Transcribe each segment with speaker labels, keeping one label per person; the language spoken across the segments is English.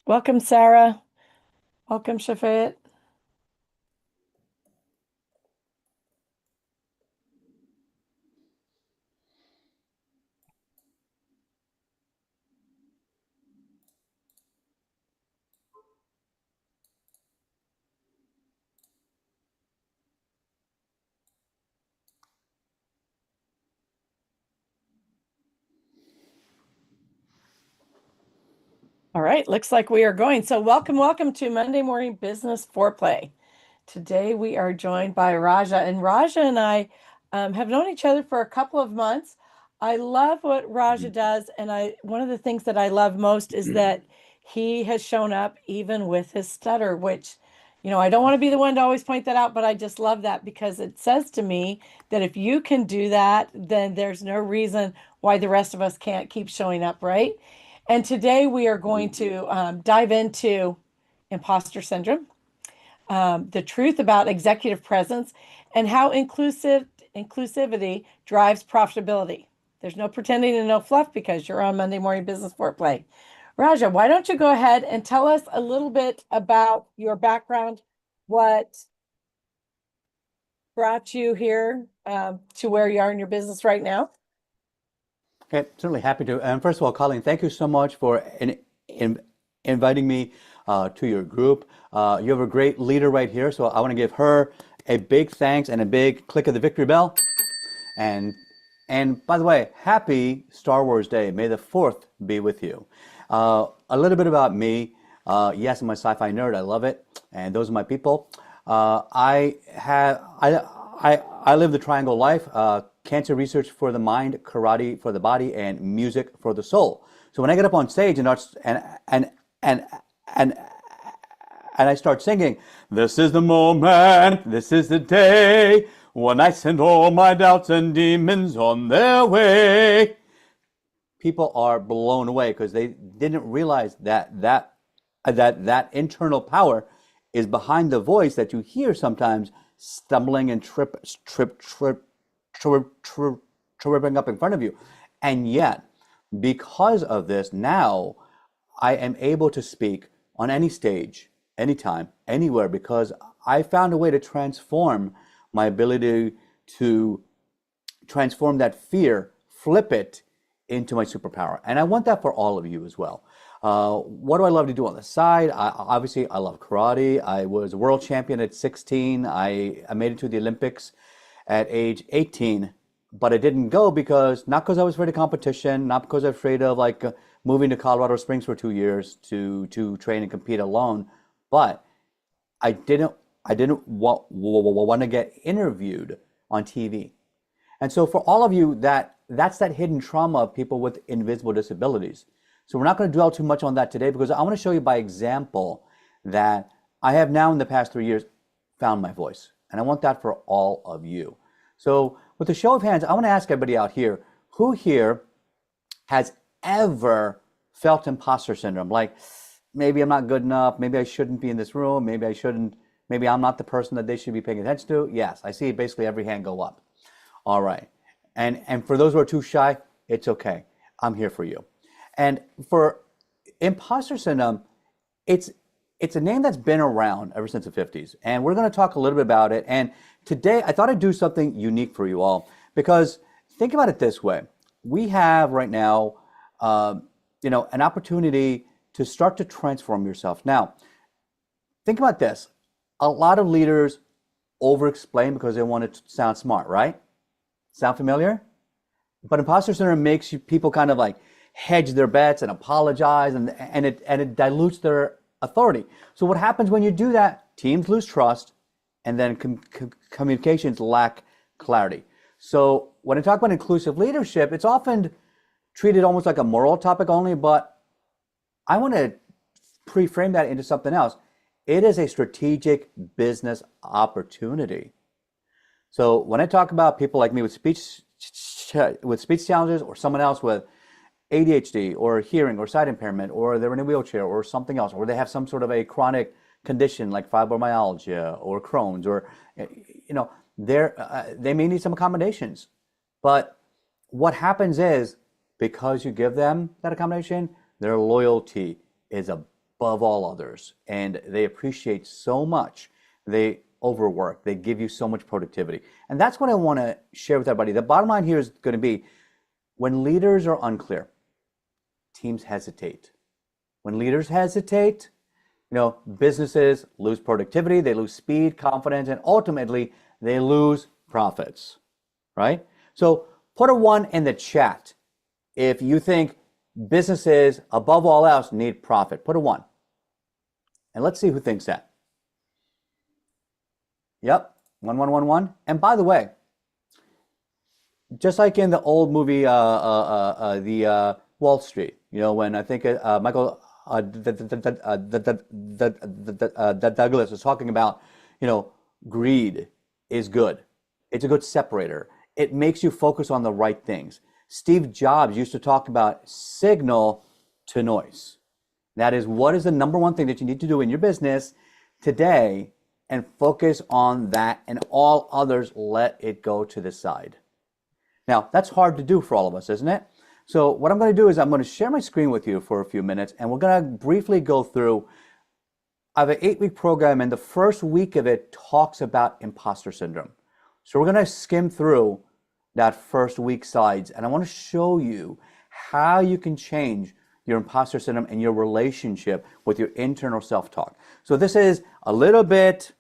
Speaker 1: Welcome, Sarah. Welcome, Shafayet. All right, looks like we are going. So welcome to Monday Morning Business Foreplay. Today we are joined by Raja, and Raja and I have known each other for a couple of months. I love what Raja does, and one of the things that I love most is that he has shown up even with his stutter, which, I don't want to be the one to always point that out, but I just love that because it says to me that if you can do that, then there's no reason why the rest of us can't keep showing up, right? And today we are going to dive into imposter syndrome, the truth about executive presence, and how inclusivity drives profitability. There's no pretending and no fluff because you're on Monday Morning Business Foreplay. Raja, why don't you go ahead and tell us a little bit about your background, what brought you here to where you are in your business right now?
Speaker 2: Okay, certainly happy to. And first of all, Coleen, thank you so much for inviting me to your group. You have a great leader right here, so I want to give her a big thanks and a big click of the victory bell. And and by the way, happy Star Wars Day. May the 4th be with you. A little bit about me. Yes, I'm a sci-fi nerd. I love it, and those are my people. I live the triangle life. Cancer research for the mind, karate for the body, and music for the soul. So when I get up on stage and and and I start singing, "This is the moment, this is the day when I send all my doubts and demons on their way," people are blown away because they didn't realize that internal power is behind the voice that you hear sometimes stumbling and tripping up in front of you. And yet, because of this, now I am able to speak on any stage, anytime, anywhere, because I found a way to transform my ability to transform that fear, flip it into my superpower. And I want that for all of you as well. What do I love to do on the side? Obviously, I love karate. I was a world champion at 16. I made it to the Olympics at age 18, but I didn't go because, not because I was afraid of competition, not because I was afraid of moving to Colorado Springs for 2 years to train and compete alone, but I didn't want to get interviewed on TV. And so for all of you, that's that hidden trauma of people with invisible disabilities. So we're not going to dwell too much on that today because I want to show you by example that I have now in the past 3 years found my voice. And I want that for all of you. So with a show of hands, I want to ask everybody out here, who here has ever felt imposter syndrome? Like, maybe I'm not good enough, maybe I shouldn't be in this room, maybe I shouldn't, maybe I'm not the person that they should be paying attention to. Yes, I see basically every hand go up. All right. And for those who are too shy, it's okay. I'm here for you. And for imposter syndrome, it's it's a name that's been around ever since the 50s. And we're going to talk a little bit about it. And today I thought I'd do something unique for you all because think about it this way. We have right now an opportunity to start to transform yourself. Now, think about this. A lot of leaders over-explain because they want to sound smart, right? Sound familiar? But imposter syndrome makes people kind of like hedge their bets and apologize, and it dilutes their authority. So what happens when you do that? Teams lose trust, and then communications lack clarity. So when I talk about inclusive leadership, it's often treated almost like a moral topic only, but I want to pre-frame that into something else. It is a strategic business opportunity. So when I talk about people like me with speech challenges, or someone else with ADHD or hearing or sight impairment, or they're in a wheelchair or something else, or they have some sort of a chronic condition like fibromyalgia or Crohn's, or they may need some accommodations. But what happens is, because you give them that accommodation, their loyalty is above all others, and they appreciate so much. They overwork. They give you so much productivity. And that's what I want to share with everybody. The bottom line here is going to be, when leaders are unclear, teams hesitate. When leaders hesitate, businesses lose productivity, they lose speed, confidence, and ultimately they lose profits, right? So put a 1 in the chat if you think businesses, above all else, need profit. Put a 1. And let's see who thinks that. Yep, 1, 1, 1, 1. And by the way, just like in the old movie, the Wall Street, when I think Michael Douglas was talking about, greed is good. It's a good separator. It makes you focus on the right things. Steve Jobs used to talk about signal to noise. That is, what is the number one thing that you need to do in your business today, and focus on that, and all others, let it go to the side. Now, that's hard to do for all of us, isn't it? So what I'm going to do is I'm going to share my screen with you for a few minutes, and we're going to briefly go through. I have an 8-week program, and the first week of it talks about imposter syndrome. So we're going to skim through that first week slides, and I want to show you how you can change your imposter syndrome and your relationship with your internal self-talk. So this is a little bit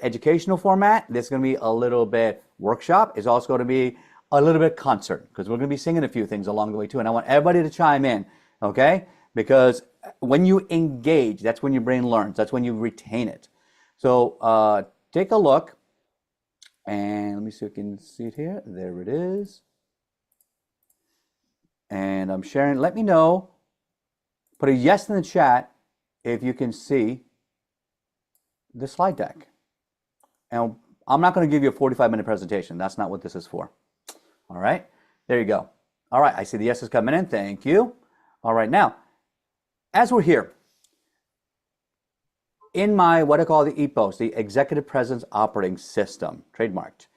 Speaker 2: educational format. This is going to be a little bit workshop. It's also going to be a little bit concert, because we're going to be singing a few things along the way too. And I want everybody to chime in, okay? Because when you engage, that's when your brain learns. That's when you retain it. So take a look. And let me see if you can see it here. There it is. And I'm sharing. Let me know. Put a yes in the chat if you can see the slide deck. And I'm not going to give you a 45-minute presentation. That's not what this is for. All right. There you go. All right. I see the yeses coming in. Thank you. All right. Now, as we're here, in my, what I call the EPOS, the Executive Presence Operating System, trademarked,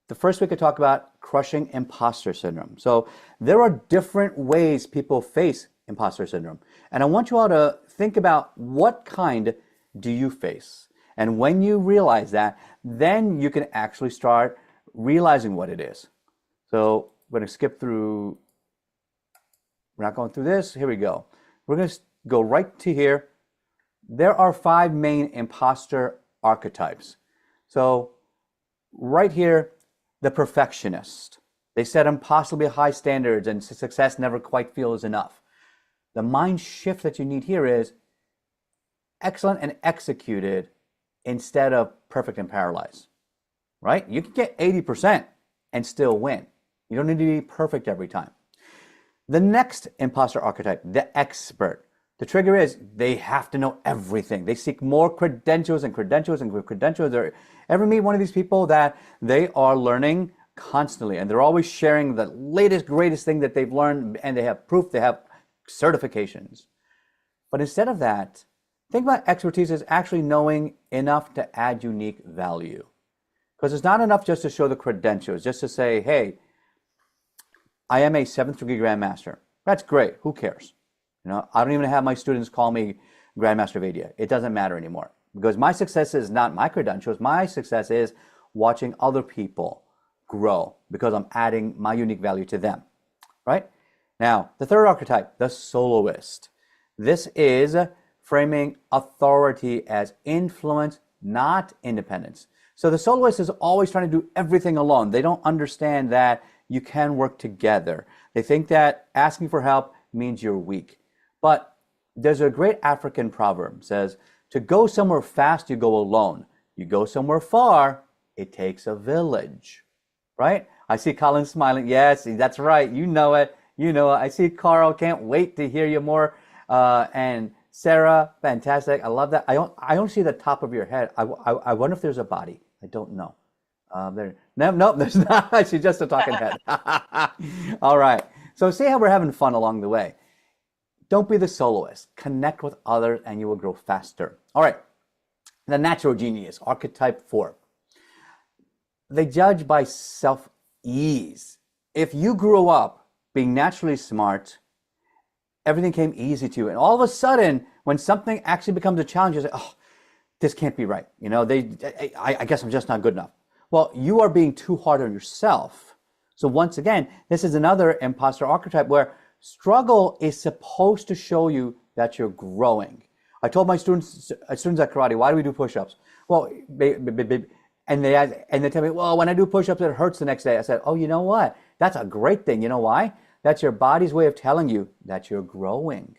Speaker 2: the first week I talk about crushing imposter syndrome. So there are different ways people face imposter syndrome. And I want you all to think about, what kind do you face? And when you realize that, then you can actually start realizing what it is. So we're going to skip through. We're not going through this. Here we go. We're going to go right to here. There are 5 main imposter archetypes. So right here, the perfectionist. They set impossibly high standards, and success never quite feels enough. The mind shift that you need here is excellent and executed instead of perfect and paralyzed, right? You can get 80% and still win. You don't need to be perfect every time. The next imposter archetype, the expert. The trigger is they have to know everything. They seek more credentials and credentials and credentials. Ever meet one of these people that they are learning constantly, and they're always sharing the latest, greatest thing that they've learned, and they have proof, they have certifications. But instead of that, think about expertise as actually knowing enough to add unique value. Because it's not enough just to show the credentials, just to say, hey, I am a 7th degree Grandmaster. That's great. Who cares? I don't even have my students call me Grandmaster Vaidya. It doesn't matter anymore, because my success is not my credentials. My success is watching other people grow, because I'm adding my unique value to them, right? Now, the third archetype, the soloist. This is framing authority as influence, not independence. So the soloist is always trying to do everything alone. They don't understand that you can work together. They think that asking for help means you're weak. But there's a great African proverb, says, to go somewhere fast, you go alone. You go somewhere far, it takes a village, right? I see Coleen smiling. Yes, that's right. You know it. You know it. I see Carl. Can't wait to hear you more. And Sarah, fantastic. I love that. I don't see the top of your head. I wonder if there's a body. I don't know. Nope, there's not. She's just a talking head. All right. So see how we're having fun along the way. Don't be the soloist. Connect with others and you will grow faster. All right. The natural genius, archetype 4. They judge by self-ease. If you grew up being naturally smart everything came easy to you. And all of a sudden, when something actually becomes a challenge, you say, oh, this can't be right. I guess I'm just not good enough. Well, you are being too hard on yourself. So once again, this is another imposter archetype where struggle is supposed to show you that you're growing. I told my students at karate, why do we do push-ups? Well, and they tell me, well, when I do push-ups, it hurts the next day. I said, oh, you know what? That's a great thing. You know why? That's your body's way of telling you that you're growing.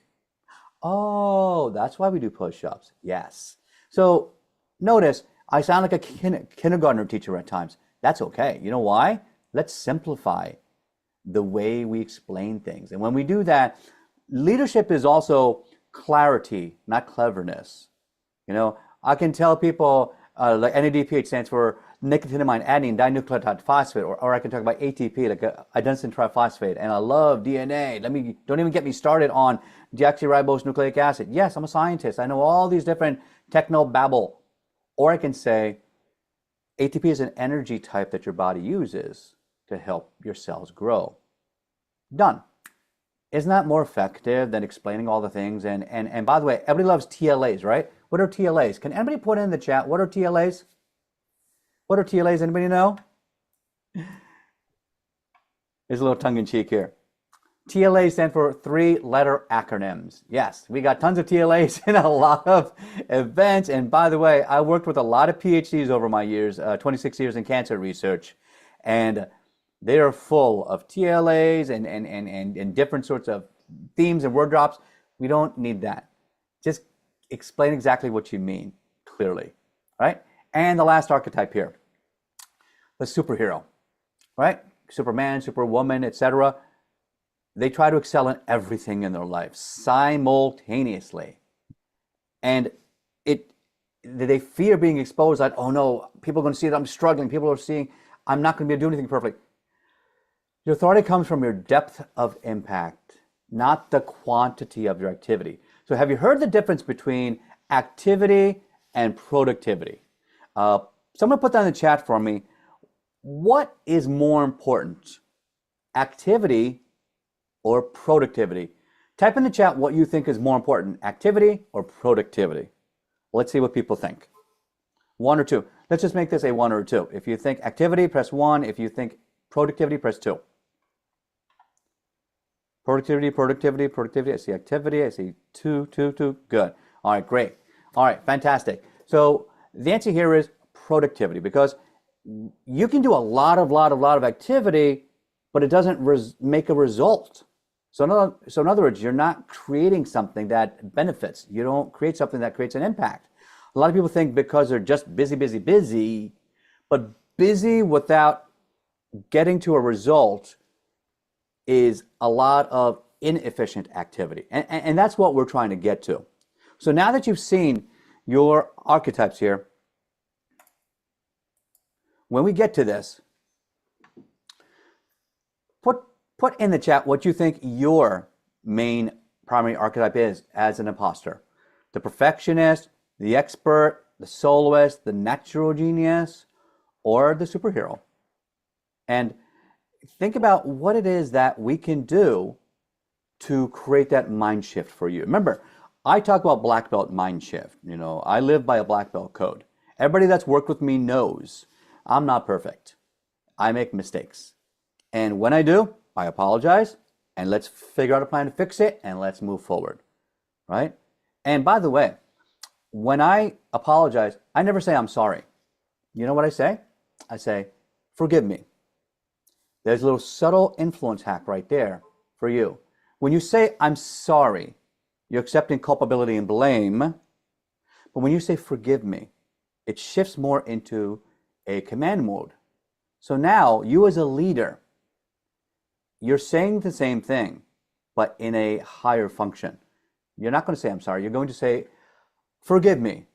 Speaker 2: Oh, that's why we do push-ups. Yes. So notice I sound like a kindergartner teacher at times. That's okay. You know why? Let's simplify the way we explain things. And when we do that, leadership is also clarity, not cleverness. I can tell people like NADPH stands for nicotinamide adenine dinucleotide phosphate, or I can talk about ATP, like adenosine triphosphate, and I love DNA. Don't even get me started on deoxyribose nucleic acid. Yes, I'm a scientist. I know all these different techno babble. Or I can say ATP is an energy type that your body uses to help your cells grow. Done. Isn't that more effective than explaining all the things? And by the way, everybody loves TLAs, right? What are TLAs? Can anybody put in the chat, what are TLAs? What are TLAs? Anybody know? There's a little tongue-in-cheek here. TLAs stand for 3-letter acronyms. Yes, we got tons of TLAs in a lot of events. And by the way, I worked with a lot of PhDs over my years, 26 years in cancer research. And they are full of TLAs and different sorts of themes and word drops. We don't need that. Just explain exactly what you mean clearly, right? And the last archetype here, the superhero, right? Superman, superwoman, etc. They try to excel in everything in their life simultaneously. And they fear being exposed, like, oh no, people are going to see that I'm struggling. People are seeing I'm not going to be able to do anything perfectly. Your authority comes from your depth of impact, not the quantity of your activity. So have you heard the difference between activity and productivity? Someone put that in the chat for me. What is more important, activity or productivity? Type in the chat what you think is more important, activity or productivity. Let's see what people think. 1 or 2. Let's just make this a 1 or a 2. If you think activity, press 1. If you think productivity, press 2. Productivity, productivity, productivity. I see activity. I see 2, 2, 2. Good. All right, great. All right, fantastic. So the answer here is productivity, because you can do a lot of activity, but it doesn't make a result. So in other words, you're not creating something that benefits. You don't create something that creates an impact. A lot of people think because they're just busy, but busy without getting to a result is a lot of inefficient activity. And that's what we're trying to get to. So now that you've seen your archetypes here, when we get to this, put in the chat what you think your main primary archetype is as an imposter. The perfectionist, the expert, the soloist, the natural genius, or the superhero. And think about what it is that we can do to create that mind shift for you. Remember, I talk about black belt mind shift. I live by a black belt code. Everybody that's worked with me knows I'm not perfect. I make mistakes. And when I do, I apologize, and let's figure out a plan to fix it, and let's move forward, right? And by the way, when I apologize, I never say I'm sorry. You know what I say? I say, forgive me. There's a little subtle influence hack right there for you. When you say I'm sorry, you're accepting culpability and blame. But when you say forgive me, it shifts more into a command mode. So now you as a leader, you're saying the same thing, but in a higher function. You're not going to say I'm sorry. You're going to say, forgive me,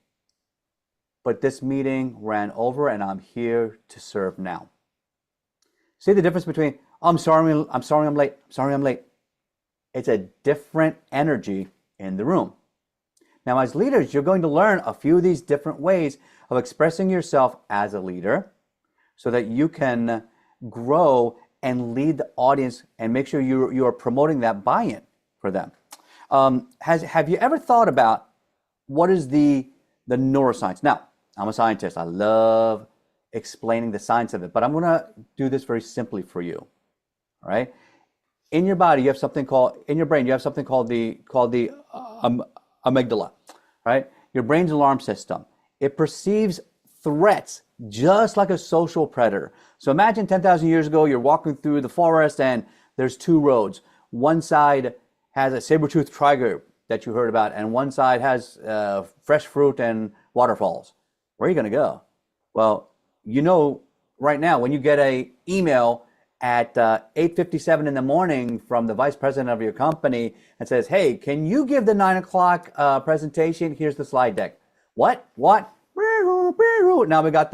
Speaker 2: but this meeting ran over and I'm here to serve now. See the difference between, oh, I'm sorry I'm late. It's a different energy in the room. Now, as leaders, you're going to learn a few of these different ways of expressing yourself as a leader so that you can grow and lead the audience and make sure you are promoting that buy-in for them. Have you ever thought about what is the neuroscience? Now, I'm a scientist. I love explaining the science of it, but I'm going to do this very simply for you. All right. In your body, you have something called, in your brain, you have something called the amygdala, right? Your brain's alarm system. It perceives threats just like a social predator. So imagine 10,000 years ago, you're walking through the forest and there's two roads. One side has a saber-toothed tiger that you heard about, and one side has fresh fruit and waterfalls. Where are you going to go? Well, you know, right now, when you get an email at 8:57 in the morning from the vice president of your company and says, hey, can you give the 9 o'clock presentation? Here's the slide deck. What? Now we got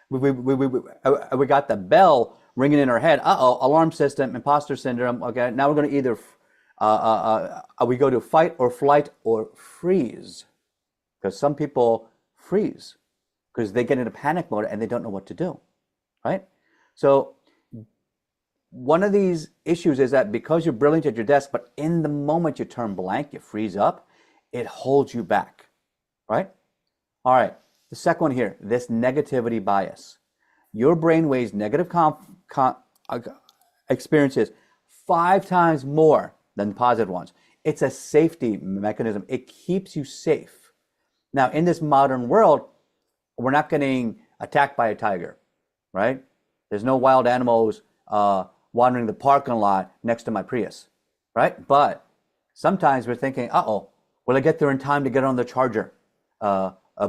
Speaker 2: we got the bell ringing in our head. Uh-oh, alarm system, imposter syndrome. Okay, now we're going to either we go to fight or flight or freeze, because some people freeze because they get into panic mode and they don't know what to do, right? So one of these issues is that because you're brilliant at your desk, but in the moment you turn blank, you freeze up, it holds you back, right? All right, the second one here, this negativity bias. Your brain weighs negative experiences 5 times more than positive ones. It's a safety mechanism. It keeps you safe. Now, in this modern world, we're not getting attacked by a tiger, right? There's no wild animals wandering the parking lot next to my Prius, right? But sometimes we're thinking, uh-oh, will I get there in time to get on the charger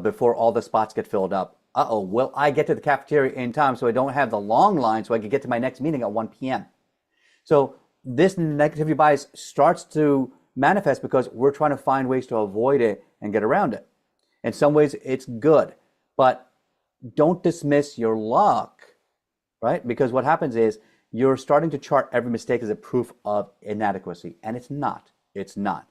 Speaker 2: before all the spots get filled up? Uh-oh, will I get to the cafeteria in time so I don't have the long line so I can get to my next meeting at 1 p.m.? So this negativity bias starts to manifest because we're trying to find ways to avoid it and get around it. In some ways, it's good, but don't dismiss your luck, right? Because what happens is you're starting to chart every mistake as a proof of inadequacy, and it's not. It's not.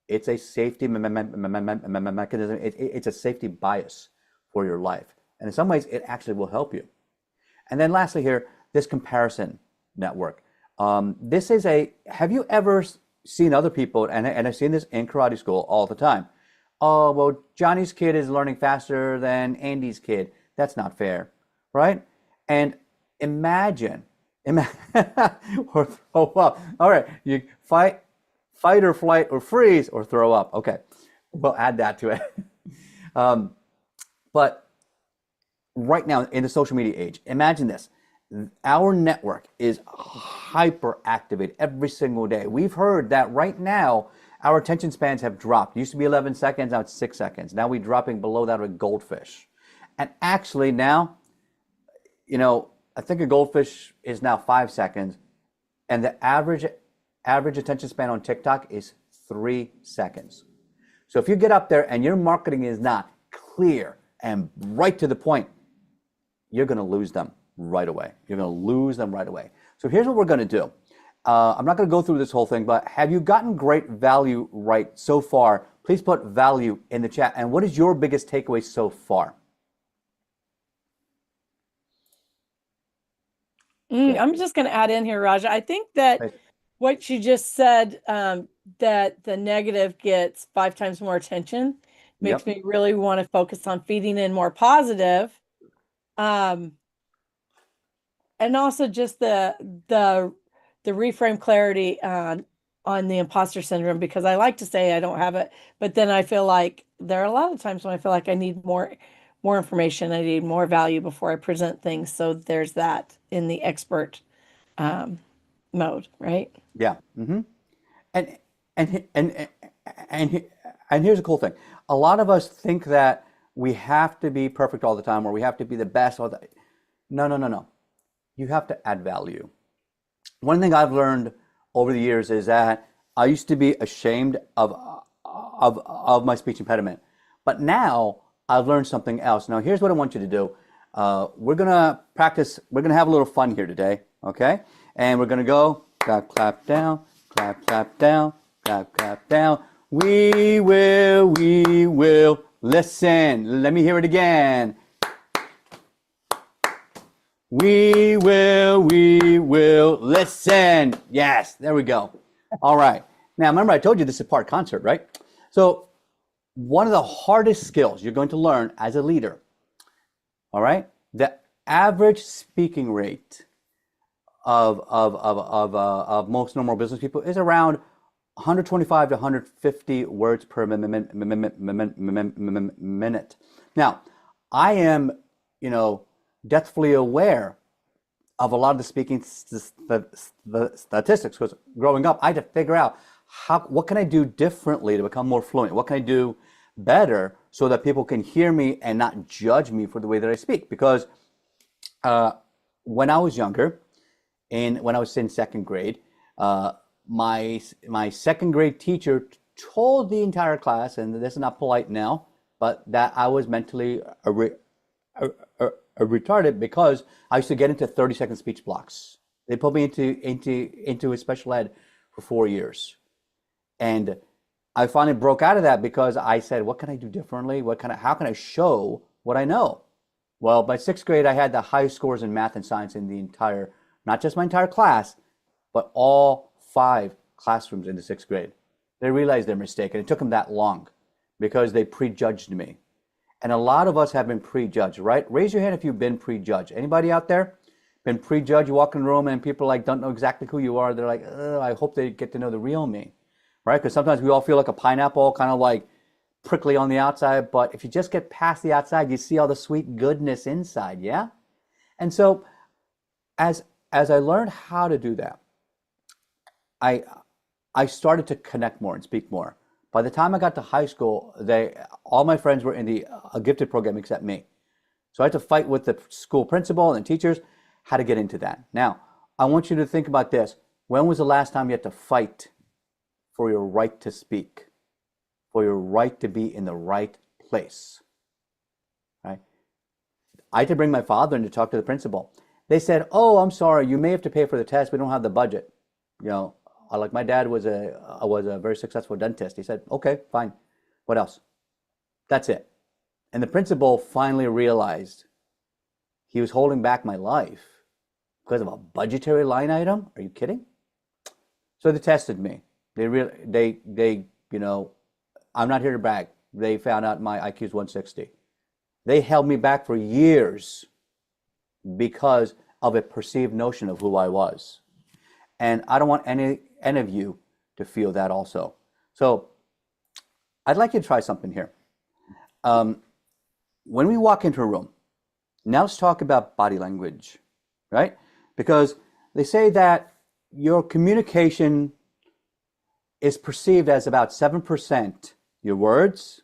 Speaker 2: It's a safety mechanism. It's a safety bias for your life. And in some ways, it actually will help you. And then lastly here, this comparison network. This is have you ever seen other people, and I've seen this in karate school all the time. Oh, well, Johnny's kid is learning faster than Andy's kid. That's not fair, right? And imagine, or throw up. All right, you fight or flight or freeze or throw up. Okay, we'll add that to it. But right now in the social media age, imagine this. Our network is hyper activated every single day. We've heard that right now our attention spans have dropped. It used to be 11 seconds, now it's 6 seconds. Now we're dropping below that of a goldfish. And actually now, you know, I think a goldfish is now 5 seconds, and the average attention span on TikTok is 3 seconds. So if you get up there and your marketing is not clear and right to the point, you're going to lose them right away. You're going to lose them right away. So here's what we're going to do. I'm not going to go through this whole thing, but have you gotten great value right so far? Please put value in the chat. And what is your biggest takeaway so far?
Speaker 1: I'm just going to add in here, Raja. I think that what you just said, that the negative gets 5 times more attention, makes me really want to focus on feeding in more positive. And also just the reframe clarity on the imposter syndrome, because I like to say I don't have it, but then I feel like there are a lot of times when I feel like I need more information, I need more value before I present things. So there's that in the expert mode, right?
Speaker 2: Yeah. Mm-hmm. And here's a cool thing. A lot of us think that we have to be perfect all the time, or we have to be the best all the. No. You have to add value. One thing I've learned over the years is that I used to be ashamed of my speech impediment, but now I've learned something else. Now here's what I want you to do. We're gonna practice. We're gonna have a little fun here today, okay? And we're gonna go clap, clap down, clap, clap down, clap, clap down. We will listen. Let me hear it again. We will listen. Yes, there we go. All right. Now, remember I told you this is part concert, right? So one of the hardest skills you're going to learn as a leader, all right? The average speaking rate of most normal business people is around 125 to 150 words per minute. Now, I am, deathfully aware of a lot of the speaking statistics, because growing up, I had to figure out what can I do differently to become more fluent? What can I do better so that people can hear me and not judge me for the way that I speak? Because when I was younger, when I was in second grade, my second grade teacher told the entire class, and this is not polite now, but that I was mentally retarded because I used to get into 30-second speech blocks. They put me into a special ed for 4 years, and I finally broke out of that because I said, "What can I do differently? How can I show what I know?" Well, by sixth grade, I had the highest scores in math and science in the entire, not just my entire class, but all 5 classrooms in the sixth grade. They realized their mistake, and it took them that long because they prejudged me. And a lot of us have been prejudged, right? Raise your hand if you've been prejudged. Anybody out there been prejudged? You walk in the room and people don't know exactly who you are. They're like, I hope they get to know the real me, right? Because sometimes we all feel like a pineapple, kind of like prickly on the outside, but if you just get past the outside, you see all the sweet goodness inside, yeah? And so as I learned how to do that, I started to connect more and speak more. By the time I got to high school, all my friends were in the gifted program except me. So I had to fight with the school principal and the teachers how to get into that. Now, I want you to think about this. When was the last time you had to fight for your right to speak, for your right to be in the right place, right? I had to bring my father in to talk to the principal. They said, "Oh, I'm sorry, you may have to pay for the test. We don't have the budget." Like my dad was a very successful dentist. He said, "Okay, fine. What else?" That's it. And the principal finally realized he was holding back my life because of a budgetary line item. Are you kidding? So they tested me. I'm not here to brag. They found out my IQ is 160. They held me back for years because of a perceived notion of who I was. And I don't want any of you to feel that also. So I'd like you to try something here. When we walk into a room, now let's talk about body language, right? Because they say that your communication is perceived as about 7% your words,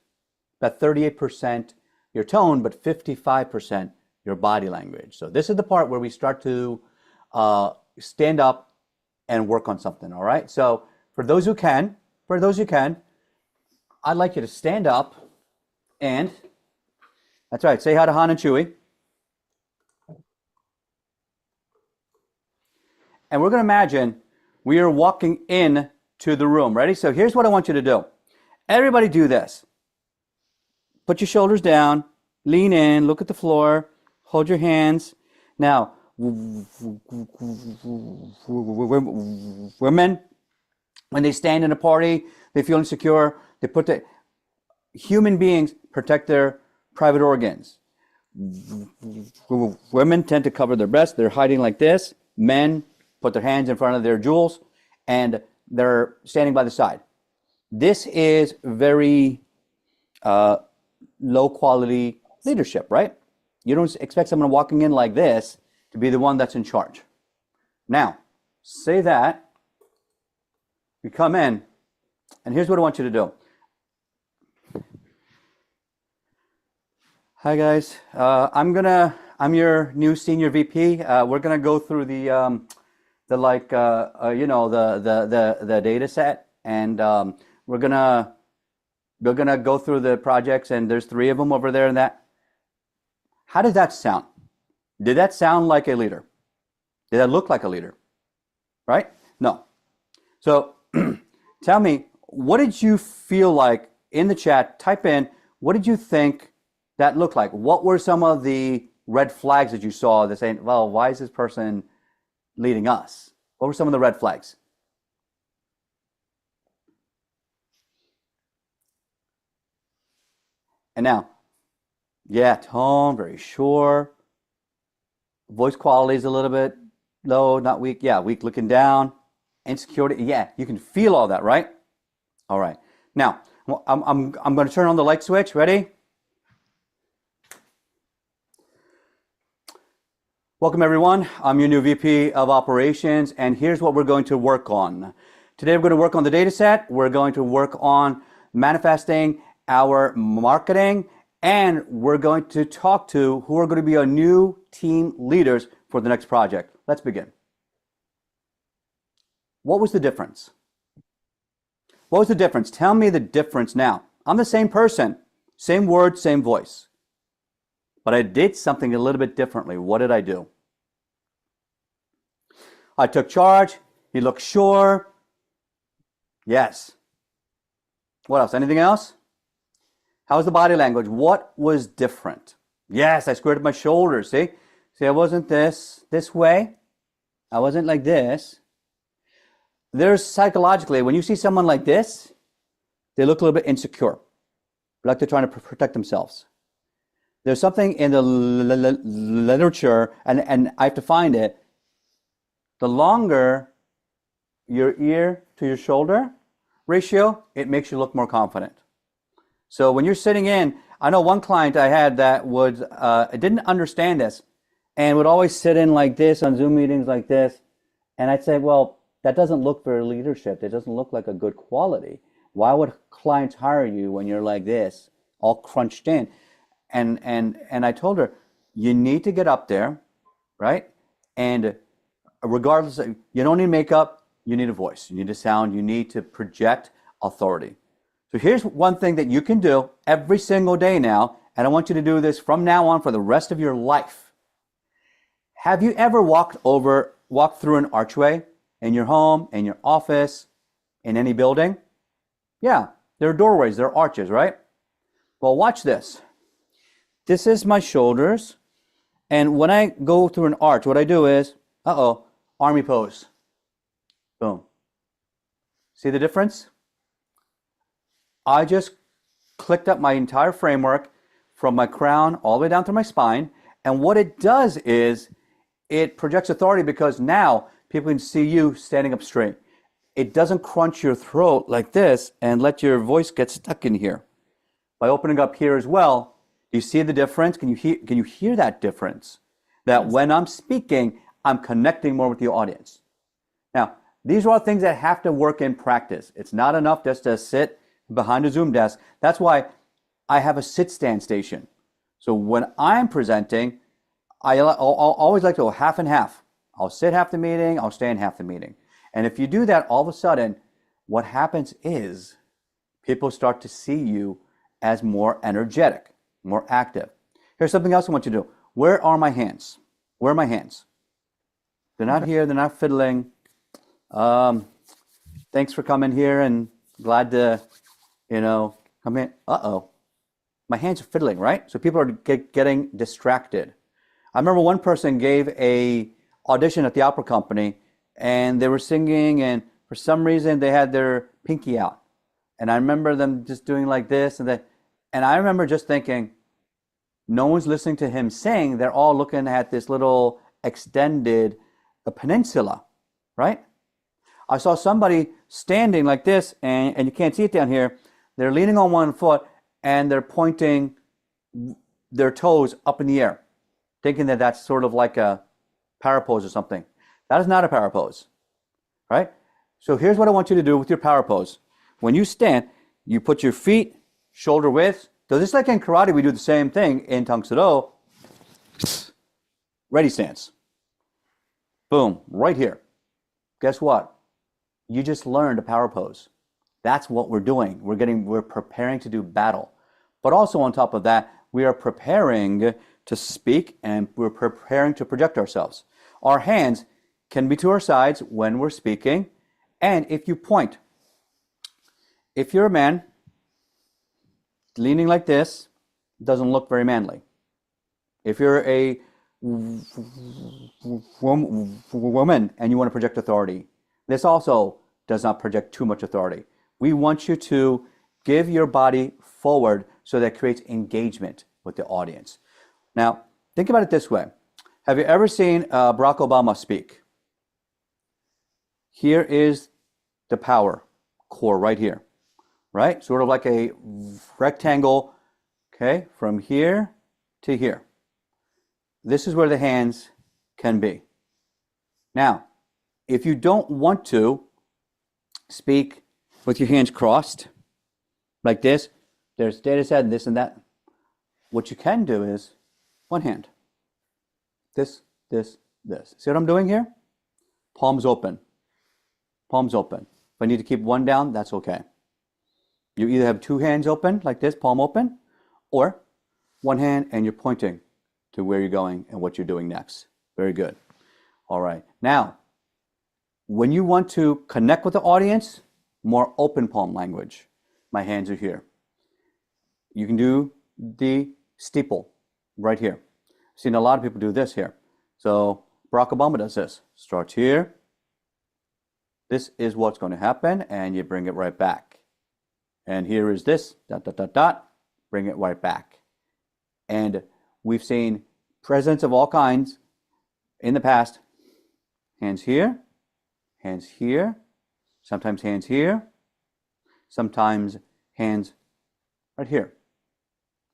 Speaker 2: about 38% your tone, but 55% your body language. So this is the part where we start to stand up and work on something, all right? So for those who can, I'd like you to stand up and, that's right, say hi to Han and Chewy. And we're going to imagine we are walking in to the room. Ready? So here's what I want you to do. Everybody do this. Put your shoulders down, lean in, look at the floor, hold your hands. Now, women, when they stand in a party, they feel insecure. Human beings protect their private organs. Women tend to cover their breasts. They're hiding like this. Men put their hands in front of their jewels and they're standing by the side. This is very low quality leadership, right? You don't expect someone walking in like this to be the one that's in charge. Now, say that. We come in, and here's what I want you to do. Hi guys, I'm your new senior VP. We're gonna go through the data set, and we're gonna go through the projects, and there's 3 of them over there. And that, how did that sound? Did that sound like a leader? Did that look like a leader? Right? No. So tell me, what did you feel like in the chat? Type in, what did you think that looked like? What were some of the red flags that you saw that saying, well, why is this person leading us? What were some of the red flags? And now, yeah, tone, very sure. Voice quality is a little bit low, not weak. Yeah, weak looking down. Insecurity. Yeah, you can feel all that, right? All right. Now, I'm going to turn on the light switch. Ready? Welcome, everyone. I'm your new VP of Operations, and here's what we're going to work on. Today, we're going to work on the data set. We're going to work on manifesting our marketing, and we're going to talk to who are going to be our new team leaders for the next project. Let's begin. What was the difference? What was the difference? Tell me the difference now. I'm the same person, same word, same voice. But I did something a little bit differently. What did I do? I took charge. He looked sure. Yes. What else? Anything else? How was the body language? What was different? Yes, I squared my shoulders. See, I wasn't this way. I wasn't like this. There's psychologically, when you see someone like this, they look a little bit insecure, like they're trying to protect themselves. There's something in the literature, and I have to find it. The longer your ear to your shoulder ratio, it makes you look more confident. So when you're sitting in, I know one client I had that didn't understand this and would always sit in like this on Zoom meetings like this. And I'd say, well, that doesn't look for leadership. It doesn't look like a good quality. Why would clients hire you when you're like this, all crunched in? And I told her, you need to get up there, right? And regardless of, you don't need makeup, you need a voice, you need a sound, you need to project authority. So here's one thing that you can do every single day now, and I want you to do this from now on for the rest of your life. Have you ever walked through an archway in your home, in your office, in any building? Yeah, there are doorways, there are arches, right? Well, watch this. This is my shoulders, and when I go through an arch, what I do is, army pose. Boom. See the difference? I just clicked up my entire framework from my crown all the way down through my spine, and what it does is it projects authority because now people can see you standing up straight. It doesn't crunch your throat like this and let your voice get stuck in here. By opening up here as well, do you see the difference? Can you hear that difference? That when I'm speaking, I'm connecting more with the audience. Now, these are all things that have to work in practice. It's not enough just to sit behind a Zoom desk. That's why I have a sit-stand station. So when I'm presenting, I'll always like to go half and half. I'll sit half the meeting, I'll stand half the meeting. And if you do that, all of a sudden, what happens is people start to see you as more energetic, more active. Here's something else I want you to do. Where are my hands? Where are my hands? They're not here, they're not fiddling. Thanks for coming here and glad to, come in. My hands are fiddling, right? So people are getting distracted. I remember one person gave a audition at the opera company and they were singing and for some reason they had their pinky out. And I remember them just doing like this and that. And I remember just thinking, no one's listening to him sing. They're all looking at this little extended peninsula, right? I saw somebody standing like this, and you can't see it down here. They're leaning on one foot, and they're pointing their toes up in the air, thinking that that's sort of like a power pose or something. That is not a power pose, right? So here's what I want you to do with your power pose. When you stand, you put your feet shoulder width. So just like in karate, we do the same thing in Tang Soo Do. Ready stance. Boom, right here. Guess what? You just learned a power pose. That's what we're doing. We're preparing to do battle. But also on top of that, we are preparing to speak and we're preparing to project ourselves. Our hands can be to our sides when we're speaking. And if you point, if you're a man leaning like this, it doesn't look very manly. If you're a woman and you want to project authority, this also does not project too much authority. We want you to give your body forward so that creates engagement with the audience. Now, think about it this way. Have you ever seen Barack Obama speak? Here is the power core right here, right? Sort of like a rectangle, okay, from here to here. This is where the hands can be. Now, if you don't want to speak with your hands crossed, like this, there's data set and this and that. What you can do is one hand. This. See what I'm doing here? Palms open. Palms open. If I need to keep one down, that's okay. You either have two hands open, like this, palm open, or one hand and you're pointing to where you're going and what you're doing next. Very good. All right. Now, when you want to connect with the audience, more open palm language. My hands are here. You can do the steeple right here. I've seen a lot of people do this here. So Barack Obama does this. Starts here. This is what's going to happen, and you bring it right back. And here is this, dot, dot, dot, dot, bring it right back. And we've seen presidents of all kinds in the past. Hands here, sometimes hands here, sometimes hands right here,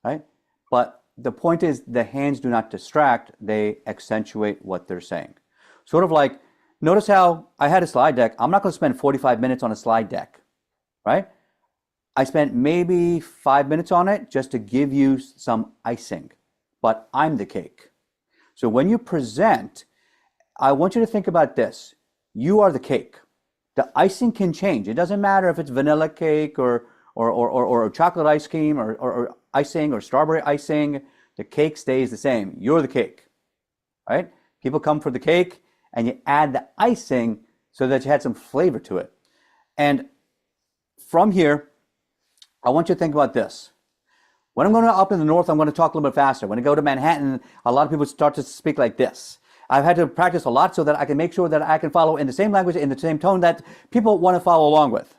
Speaker 2: right? But the point is the hands do not distract, they accentuate what they're saying. Sort of like, notice how I had a slide deck. I'm not going to spend 45 minutes on a slide deck, right? I spent maybe 5 minutes on it just to give you some icing, but I'm the cake. So when you present, I want you to think about this. You are the cake. The icing can change. It doesn't matter if it's vanilla cake or chocolate ice cream or icing or strawberry icing. The cake stays the same. You're the cake, right? People come for the cake and you add the icing so that you had some flavor to it. And from here, I want you to think about this. When I'm going up in the north, I'm going to talk a little bit faster. When I go to Manhattan, a lot of people start to speak like this. I've had to practice a lot so that I can make sure that I can follow in the same language, in the same tone that people want to follow along with.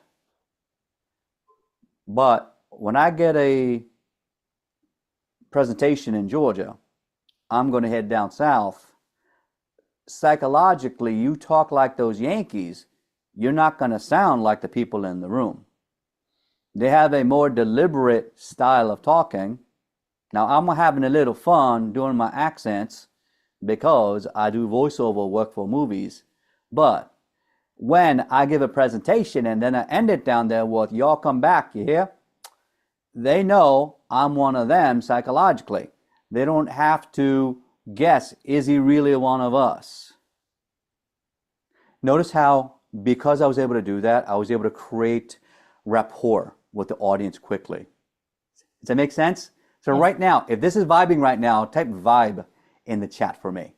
Speaker 2: But when I get a presentation in Georgia, I'm going to head down south. Psychologically, you talk like those Yankees, you're not going to sound like the people in the room. They have a more deliberate style of talking. Now, I'm having a little fun doing my accents because I do voiceover work for movies. But when I give a presentation and then I end it down there with, y'all come back, you hear? They know I'm one of them psychologically. They don't have to guess, is he really one of us? Notice how, because I was able to do that, I was able to create rapport with the audience quickly. Does that make sense? So right now, if this is vibing right now, type vibe in the chat for me.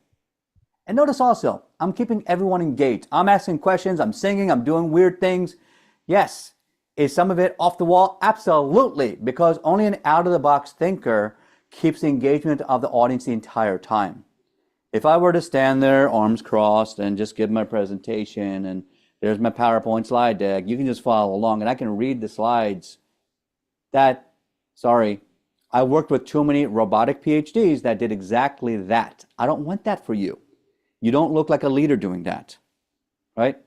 Speaker 2: And notice also, I'm keeping everyone engaged. I'm asking questions, I'm singing, I'm doing weird things. Yes. Is some of it off the wall? Absolutely, because only an out-of-the-box thinker keeps the engagement of the audience the entire time. If I were to stand there, arms crossed, and just give my presentation, and there's my PowerPoint slide deck, you can just follow along, and I can read the slides. I worked with too many robotic PhDs that did exactly that. I don't want that for you. You don't look like a leader doing that, right?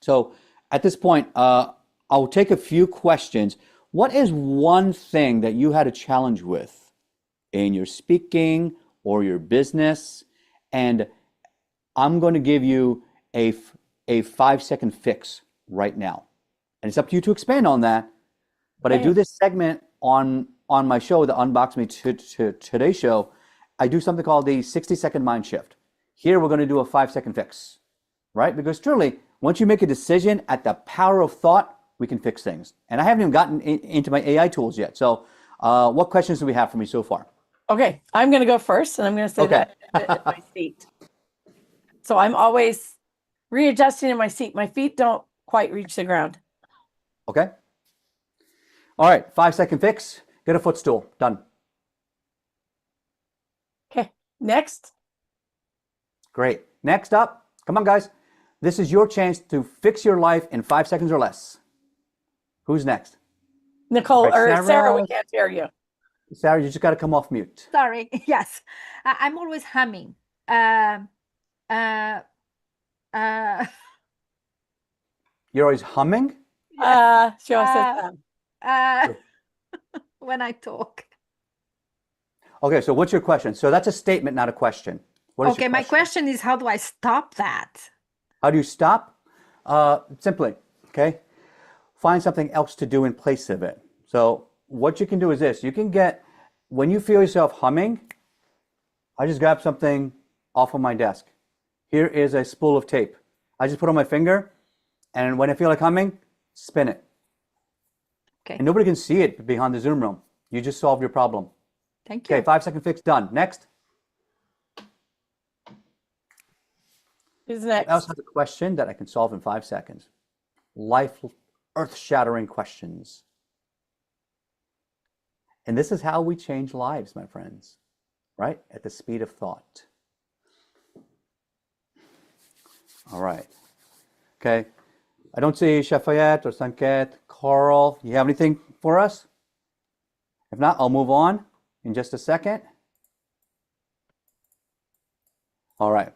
Speaker 2: So at this point, I'll take a few questions. What is one thing that you had a challenge with in your speaking or your business? And I'm going to give you a 5-second fix right now. And it's up to you to expand on that. But I do this segment on my show, the Unbox Me Today show. I do something called the 60-second mind shift. Here we're going to do a 5-second fix, right? Because truly, once you make a decision at the power of thought, we can fix things. And I haven't even gotten into my AI tools yet. So what questions do we have for me so far?
Speaker 1: Okay, I'm going to go first, and I'm going to say that at my seat. So I'm always readjusting in my seat. My feet don't quite reach the ground.
Speaker 2: Okay. All right, 5-second fix. Get a footstool. Done.
Speaker 1: Okay, next.
Speaker 2: Great. Next up, come on, guys. This is your chance to fix your life in 5 seconds or less. Who's next? All
Speaker 1: Nicole
Speaker 2: right,
Speaker 1: or Sarah, we
Speaker 2: Sarah,
Speaker 1: can't hear you.
Speaker 2: Sarah, you just got to come off mute.
Speaker 3: Sorry. Yes. I'm always humming. Um, uh, uh,
Speaker 2: You're always humming?
Speaker 3: yeah.
Speaker 1: She always says
Speaker 3: Uh, uh, when I talk.
Speaker 2: Okay, so what's your question? So that's a statement, not a question. What is your
Speaker 3: Okay, my question is, how do I stop that?
Speaker 2: How do you stop? Simply, okay? Find something else to do in place of it. So what you can do is this. You can get, when you feel yourself humming, I just grab something off of my desk. Here is a spool of tape. I just put on my finger, and when I feel like humming, spin it.
Speaker 3: Okay.
Speaker 2: And nobody can see it behind the Zoom room. You just solved your problem.
Speaker 3: Thank you.
Speaker 2: Okay, 5-second fix done. Next.
Speaker 1: who's
Speaker 2: Who
Speaker 1: next?
Speaker 2: else has a question that I can solve in 5 seconds? Life, earth-shattering questions. And this is how we change lives, my friends, right? At the speed of thought. All right. Okay. I don't see Shafayet or Sanket. Carl, you have anything for us? If not, I'll move on in just a second. All right.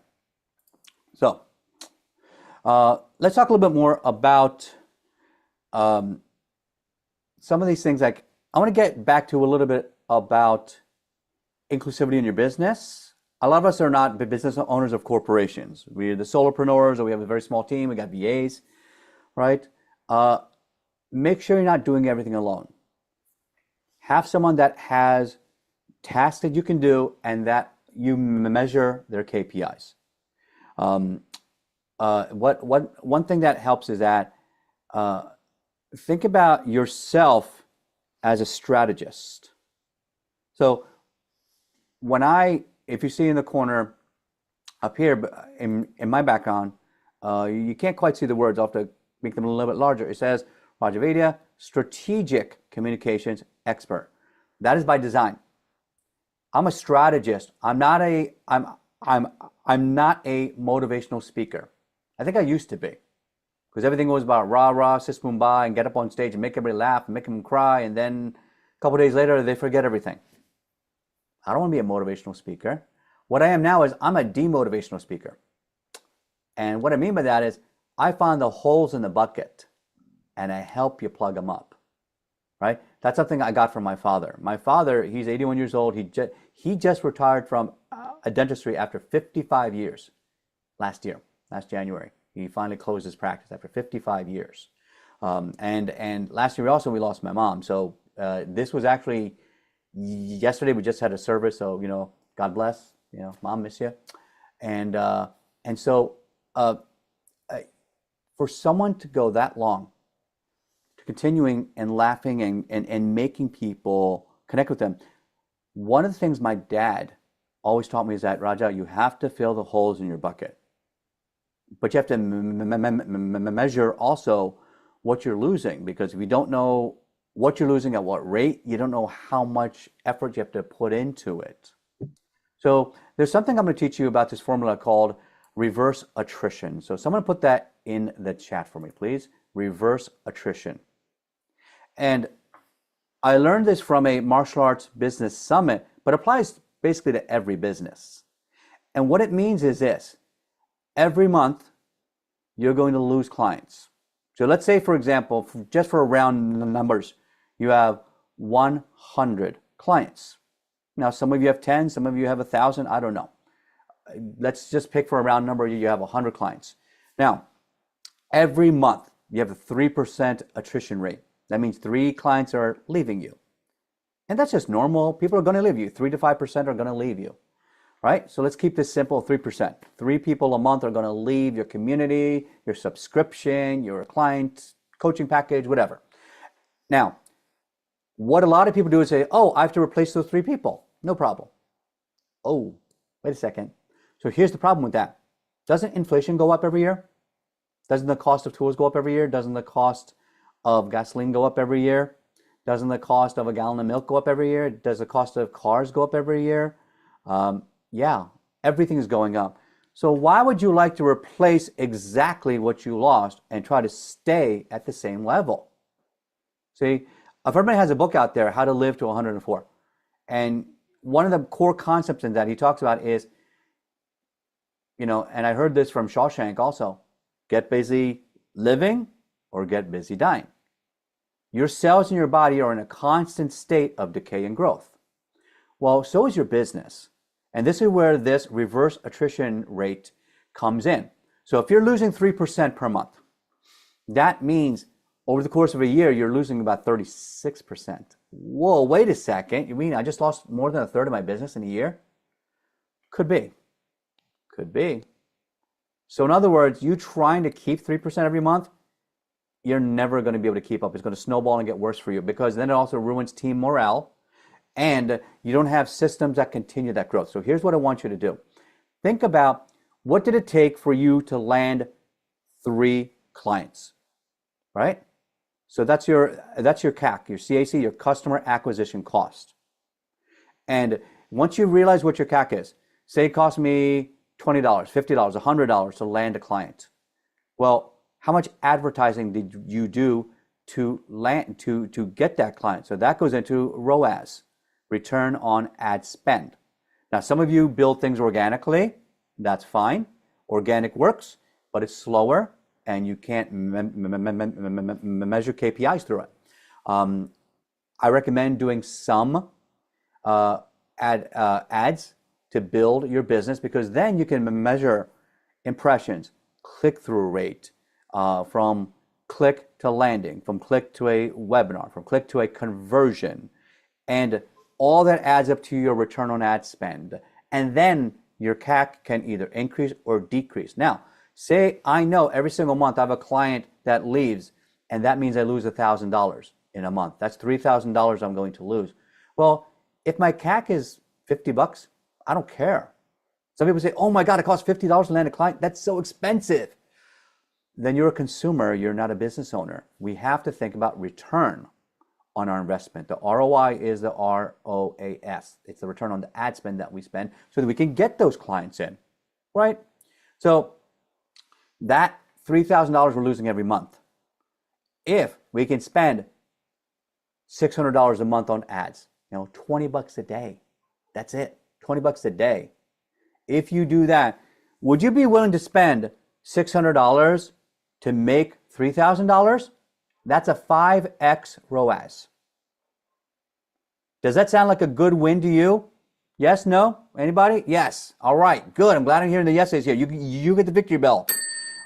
Speaker 2: So let's talk a little bit more about some of these things. Like, I want to get back to a little bit about inclusivity in your business. A lot of us are not business owners of corporations. We're the solopreneurs, or we have a very small team. We got VAs, right? Make sure you're not doing everything alone. Have someone that has tasks that you can do and that you measure their KPIs. One thing that helps is that think about yourself as a strategist. So if you see in the corner up here in my background, you can't quite see the words. I'll have to make them a little bit larger. It says Raja Vaidya, strategic communications expert. That is by design. I'm a strategist. I'm not a motivational speaker. I think I used to be, because everything was about rah rah, sis boom bah, and get up on stage and make everybody laugh and make them cry, and then a couple days later they forget everything. I don't want to be a motivational speaker. What I am now is I'm a demotivational speaker. And what I mean by that is I find the holes in the bucket and I help you plug them up, right? That's something I got from my father. My father, he's 81 years old. He just retired from a dentistry after 55 years last January. He finally closed his practice after 55 years. And last year also we lost my mom. So this was actually yesterday. We just had a service. So, God bless, mom, miss you. And so for someone to go that long, to continuing and laughing and making people connect with them, one of the things my dad always taught me is that, Raja, you have to fill the holes in your bucket. But you have to measure also what you're losing, because if you don't know what you're losing at what rate, you don't know how much effort you have to put into it. So there's something I'm going to teach you about this formula called reverse attrition. So someone put that in the chat for me, please. Reverse attrition. And I learned this from a martial arts business summit, but applies basically to every business. And what it means is this: every month you're going to lose clients. So let's say, for example, just for round numbers, you have 100 clients. Now, some of you have 10, some of you have 1,000, I don't know. Let's just pick for a round number, you have 100 clients. Now, every month you have a 3% attrition rate. That means 3 clients are leaving you. And that's just normal. People are going to leave you. 3 to 5% are going to leave you, right? So let's keep this simple, 3%. 3 people a month are going to leave your community, your subscription, your client coaching package, whatever. Now, what a lot of people do is say, oh, I have to replace those 3 people. No problem. Oh, wait a second. So here's the problem with that. Doesn't inflation go up every year? Doesn't the cost of tools go up every year? Doesn't the cost of gasoline go up every year? Doesn't the cost of a gallon of milk go up every year? Does the cost of cars go up every year? Yeah, everything is going up. So why would you like to replace exactly what you lost and try to stay at the same level? See, a friend of mine has a book out there, How to Live to 104. And one of the core concepts in that he talks about is, and I heard this from Shawshank also, get busy living or get busy dying. Your cells in your body are in a constant state of decay and growth. Well, so is your business. And this is where this reverse attrition rate comes in. So if you're losing 3% per month, that means over the course of a year, you're losing about 36%. Whoa, wait a second. You mean I just lost more than a third of my business in a year? Could be. Could be. So in other words, you trying to keep 3% every month, you're never going to be able to keep up. It's going to snowball and get worse for you, because then it also ruins team morale, and you don't have systems that continue that growth. So here's what I want you to do. Think about, what did it take for you to land 3 clients, right? So that's your CAC, your CAC, your customer acquisition cost. And once you realize what your CAC is, say it cost me $20, $50, $100 to land a client. Well, how much advertising did you do to get that client? So that goes into ROAS, return on ad spend. Now, some of you build things organically. That's fine. Organic works, but it's slower, and you can't measure KPIs through it. I recommend doing some ads to build your business, because then you can measure impressions, click-through rate, from click to landing, from click to a webinar, from click to a conversion, and all that adds up to your return on ad spend. And then your CAC can either increase or decrease. Now, say I know every single month I have a client that leaves, and that means I lose $1,000 in a month. That's $3,000 I'm going to lose. Well, if my CAC is $50, I don't care. Some people say, oh my God, it costs $50 to land a client. That's so expensive. Then you're a consumer, you're not a business owner. We have to think about return on our investment. The ROI is the ROAS. It's the return on the ad spend that we spend, so that we can get those clients in, right? So that $3,000 we're losing every month, if we can spend $600 a month on ads, $20 a day, that's it, $20 a day. If you do that, would you be willing to spend $600 to make $3,000? That's a 5x ROAS. Does that sound like a good win to you? Yes, no? Anybody? Yes. All right, good. I'm glad I'm hearing the yeses here. You get the victory bell,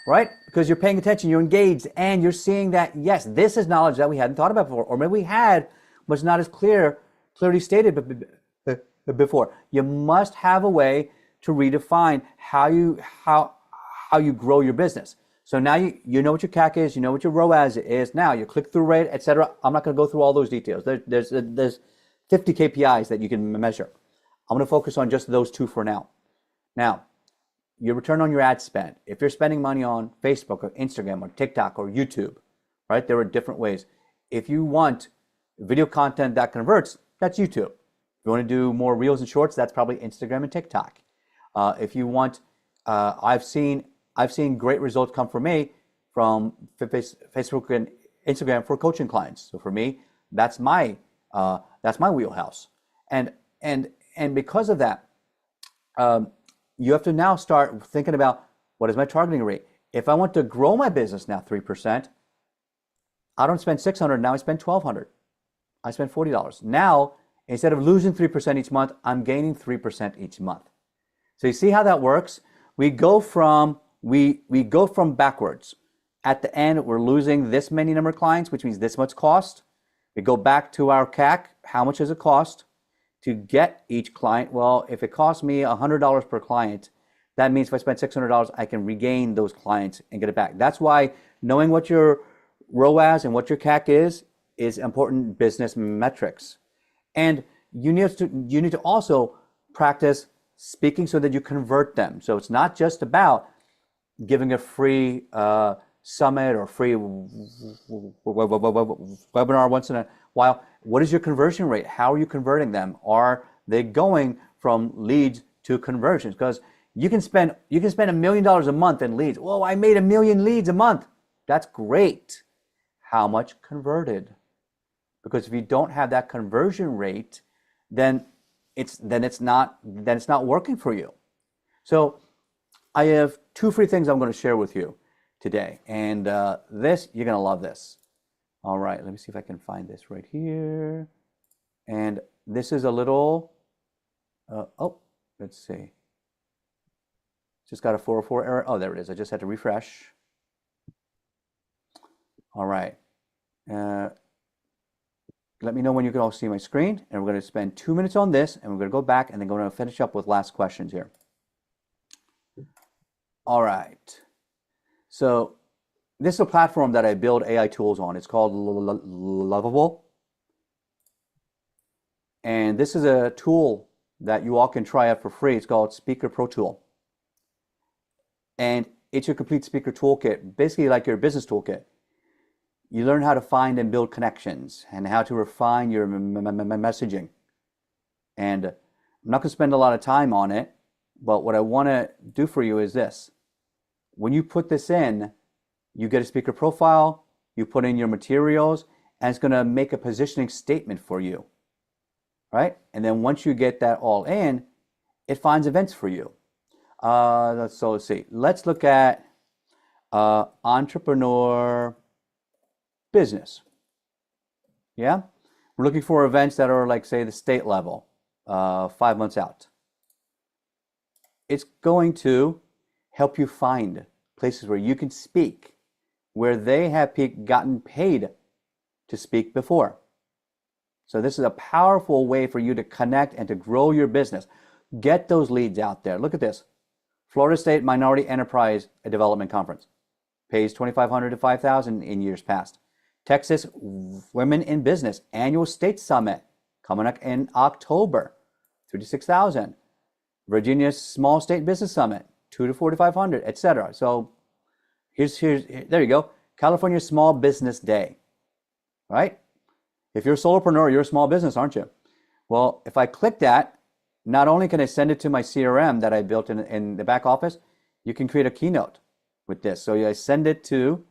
Speaker 2: right? Because you're paying attention, you're engaged, and you're seeing that, yes, this is knowledge that we hadn't thought about before, or maybe we had, but it's not as clearly stated before. You must have a way to redefine how you grow your business. So now you know what your CAC is, you know what your ROAS is. Now your click-through rate, etc. I'm not going to go through all those details. There's 50 KPIs that you can measure. I'm going to focus on just those 2 for now. Now, your return on your ad spend. If you're spending money on Facebook or Instagram or TikTok or YouTube, right? There are different ways. If you want video content that converts, that's YouTube. If you want to do more reels and shorts, that's probably Instagram and TikTok. If you want, I've seen great results come for me from Facebook and Instagram for coaching clients. So for me, that's my wheelhouse. And because of that, you have to now start thinking about, what is my targeting rate? If I want to grow my business now 3%, I don't spend $600, now I spend $1,200. I spend $40. Now, instead of losing 3% each month, I'm gaining 3% each month. So you see how that works? We go from backwards. At the end, we're losing this many number of clients, which means this much cost. We go back to our CAC. How much does it cost to get each client? Well, if it costs me $100 per client, that means if I spend $600, I can regain those clients and get it back. That's why knowing what your ROAS and what your CAC is important business metrics. And you need to also practice speaking so that you convert them. So it's not just about giving a free summit or free webinar once in a while. What is your conversion rate? How are you converting them? Are they going from leads to conversions? Because you can spend $1 million a month in leads. Whoa, I made 1 million leads a month. That's great. How much converted? Because if you don't have that conversion rate, then it's not working for you. So I have 2 free things I'm going to share with you today, and you're going to love this. All right, let me see if I can find this right here. And this is a little, let's see. Just got a 404 error. Oh, there it is. I just had to refresh. All right. Let me know when you can all see my screen, and we're going to spend 2 minutes on this, and we're going to go back, and then we're going to finish up with last questions here. All right. So this is a platform that I build AI tools on. It's called Lovable. And this is a tool that you all can try out for free. It's called Speaker Pro Tool. And it's your complete speaker toolkit, basically like your business toolkit. You learn how to find and build connections and how to refine your messaging. And I'm not going to spend a lot of time on it, but what I want to do for you is this. When you put this in, you get a speaker profile, you put in your materials, and it's going to make a positioning statement for you, right? And then once you get that all in, it finds events for you. So let's see. Let's look at entrepreneur business. Yeah? We're looking for events that are like, say, the state level, 5 months out. It's going to help you find places where you can speak, where they have gotten paid to speak before. So this is a powerful way for you to connect and to grow your business. Get those leads out there. Look at this. Florida State Minority Enterprise Development Conference pays $2,500 to $5,000 in years past. Texas Women in Business Annual State Summit coming up in October, $3,000 to $6,000. Virginia Small State Business Summit, $2,000 to $4,500, etc. So there you go. California Small Business Day, right? If you're a solopreneur, you're a small business, aren't you? Well, if I click that, not only can I send it to my CRM that I built in the back office, you can create a keynote with this. So I send it to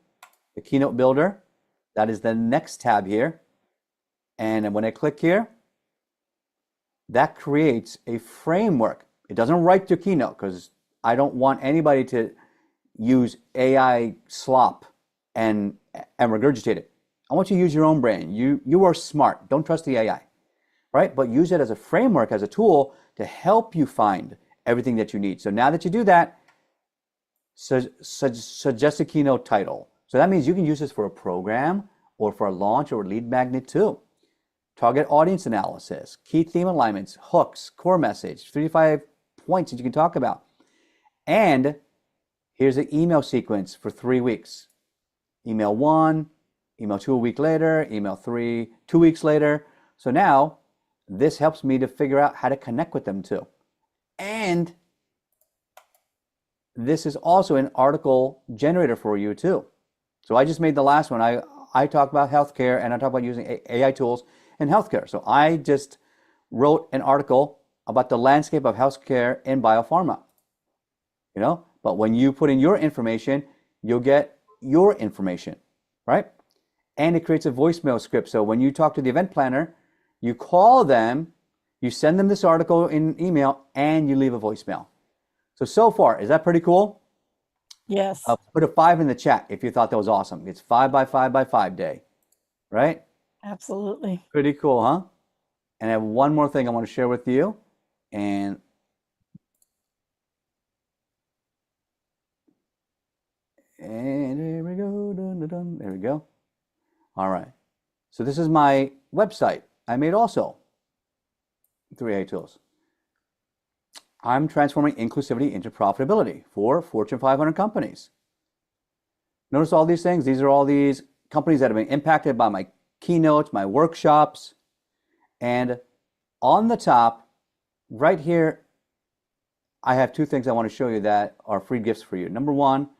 Speaker 2: the keynote builder. That is the next tab here. And when I click here, that creates a framework. It doesn't write your keynote because I don't want anybody to use AI slop and regurgitate it. I want you to use your own brain. You are smart. Don't trust the AI, right? But use it as a framework, as a tool to help you find everything that you need. So now that you do that, suggest a keynote title. So that means you can use this for a program or for a launch or a lead magnet too. Target audience analysis, key theme alignments, hooks, core message, 3 to 5 points that you can talk about. And here's an email sequence for 3 weeks. Email 1, email 2 a week later, email 3 2 weeks later. So now this helps me to figure out how to connect with them too. And this is also an article generator for you too. So I just made the last one. I talked about healthcare and I talked about using AI tools in healthcare. So I just wrote an article about the landscape of healthcare in biopharma. You know, but when you put in your information, you'll get your information, right? And it creates a voicemail script. So when you talk to the event planner, you call them, you send them this article in email, and you leave a voicemail. So far, is that pretty cool?
Speaker 1: Yes.
Speaker 2: Put a 5 in the chat if you thought that was awesome. It's 5 by 5 by 5 day, right?
Speaker 1: Absolutely.
Speaker 2: Pretty cool, huh? And I have one more thing I want to share with you. And there we go. Dun, dun, dun. There we go. All right. So this is my website. I made also through AI tools. I'm transforming inclusivity into profitability for Fortune 500 companies. Notice all these things. These are all these companies that have been impacted by my keynotes, my workshops. And on the top, right here, I have 2 things I want to show you that are free gifts for you. Number 1,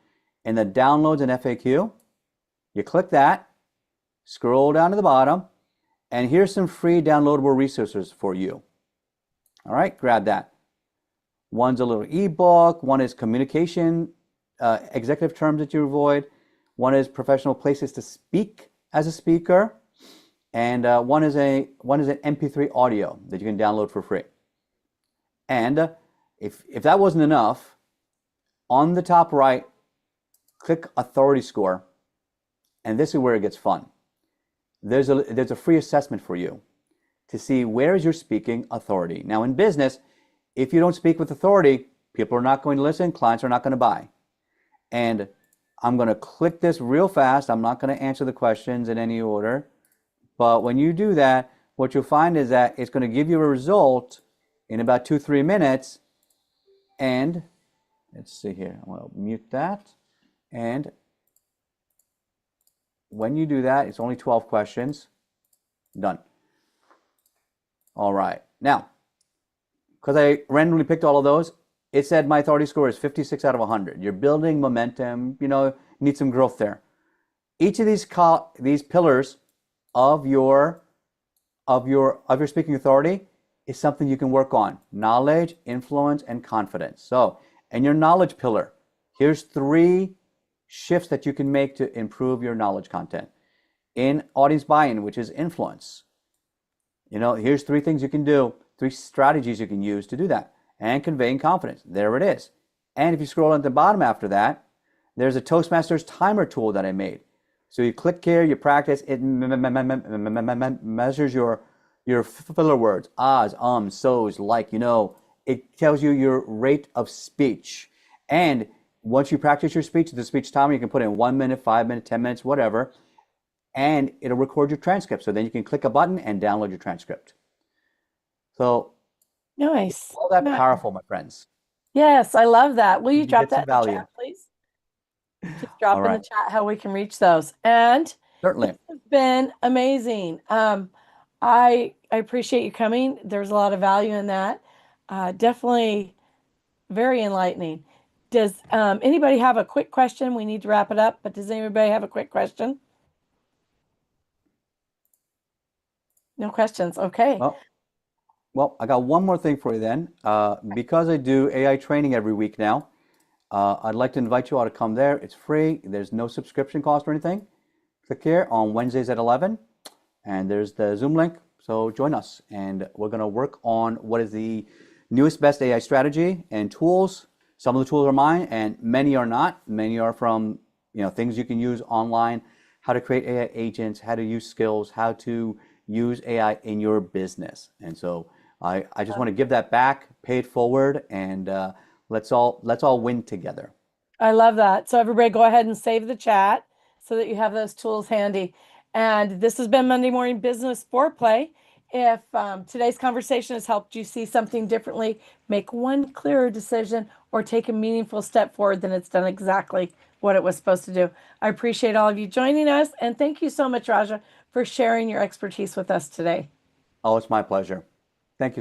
Speaker 2: in the downloads and FAQ, you click that, scroll down to the bottom, and here's some free downloadable resources for you. All right, grab that. One's a little ebook, one is communication, executive terms that you avoid, one is professional places to speak as a speaker, and one is an MP3 audio that you can download for free. And if that wasn't enough, on the top right, click authority score, and this is where it gets fun. There's a free assessment for you to see where is your speaking authority. Now in business, if you don't speak with authority, people are not going to listen, clients are not going to buy. And I'm going to click this real fast. I'm not going to answer the questions in any order. But when you do that, what you'll find is that it's going to give you a result in about 2-3 minutes. And let's see here. I'm going to mute that. And when you do that, it's only 12 questions. Done. All right. Now, because I randomly picked all of those, it said my authority score is 56 out of 100. You're building momentum, need some growth there. Each of these pillars of your speaking authority is something you can work on: knowledge, influence, and confidence. So, in your knowledge pillar, here's 3 shifts that you can make to improve your knowledge content. In audience buy-in, which is influence, here's 3 things you can do, 3 strategies you can use to do that. And conveying confidence, there it is. And if you scroll at the bottom after that, there's a Toastmasters timer tool that I made. So you click here, you practice, it measures your filler words, ahs, so's, like, it tells you your rate of speech. And once you practice your speech, the speech timer, you can put in 1 minute, 5 minutes, 10 minutes, whatever, and it'll record your transcript. So then you can click a button and download your transcript. So
Speaker 1: Nice.
Speaker 2: all that
Speaker 1: Nice.
Speaker 2: Powerful, my friends.
Speaker 1: Yes, I love that. Will you
Speaker 2: Did you
Speaker 1: drop
Speaker 2: get some
Speaker 1: that in the
Speaker 2: value?
Speaker 1: chat, please? Just drop
Speaker 2: All
Speaker 1: in the
Speaker 2: right.
Speaker 1: chat how we can reach those. And
Speaker 2: Certainly.
Speaker 1: this has been amazing. I appreciate you coming. There's a lot of value in that. Definitely very enlightening. Does anybody have a quick question? We need to wrap it up, but does anybody have a quick question? No questions. Okay.
Speaker 2: Well, I got one more thing for you then. Because I do AI training every week now, I'd like to invite you all to come there. It's free. There's no subscription cost or anything. Click here on Wednesdays at 11, and there's the Zoom link. So join us, and we're going to work on what is the newest, best AI strategy and tools. Some of the tools are mine, and many are not. Many are from things you can use online, how to create AI agents, how to use skills, how to use AI in your business. And so I just want to give that back, pay it forward, and let's all win together.
Speaker 1: I love that. So everybody go ahead and save the chat so that you have those tools handy. And this has been Monday Morning Business Foreplay. If today's conversation has helped you see something differently, make one clearer decision, or take a meaningful step forward, then it's done exactly what it was supposed to do. I appreciate all of you joining us. And thank you so much, Raja, for sharing your expertise with us today.
Speaker 2: Oh, it's my pleasure. Thank you.